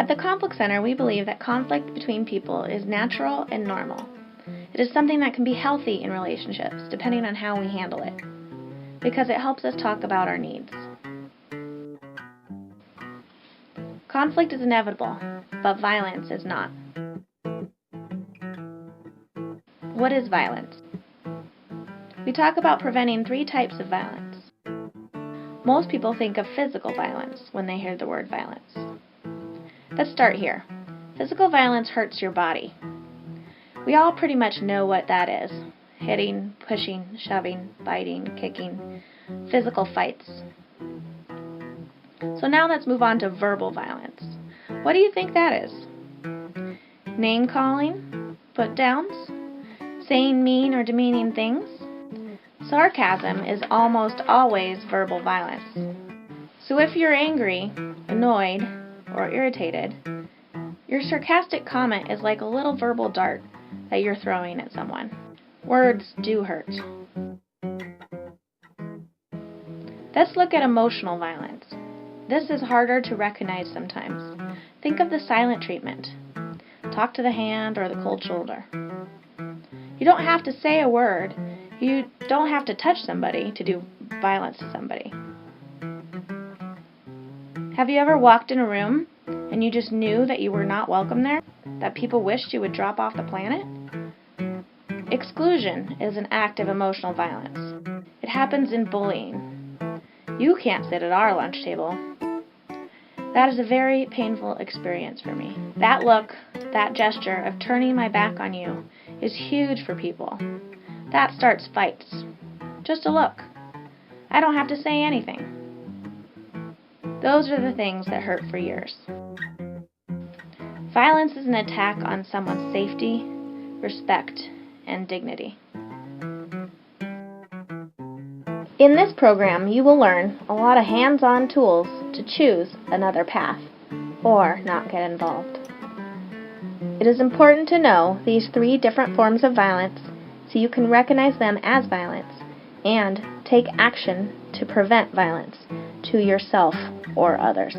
At the Conflict Center, we believe that conflict between people is natural and normal. It is something that can be healthy in relationships, depending on how we handle it, because it helps us talk about our needs. Conflict is inevitable, but violence is not. What is violence? We talk about preventing 3 types of violence. Most people think of physical violence when they hear the word violence. Let's start here. Physical violence hurts your body. We all pretty much know what that is. Hitting, pushing, shoving, biting, kicking, physical fights. So now let's move on to verbal violence. What do you think that is? Name calling? Put downs? Saying mean or demeaning things? Sarcasm is almost always verbal violence. So if you're angry, annoyed, or irritated, your sarcastic comment is like a little verbal dart that you're throwing at someone. Words do hurt. Let's look at emotional violence. This is harder to recognize sometimes. Think of the silent treatment. Talk to the hand or the cold shoulder. You don't have to say a word. You don't have to touch somebody to do violence to somebody. Have you ever walked in a room and you just knew that you were not welcome there? That people wished you would drop off the planet? Exclusion is an act of emotional violence. It happens in bullying. You can't sit at our lunch table. That is a very painful experience for me. That look, that gesture of turning my back on you is huge for people. That starts fights. Just a look. I don't have to say anything. Those are the things that hurt for years. Violence is an attack on someone's safety, respect, and dignity. In this program, you will learn a lot of hands-on tools to choose another path, or not get involved. It is important to know these 3 different forms of violence so you can recognize them as violence and take action to prevent violence to yourself or others.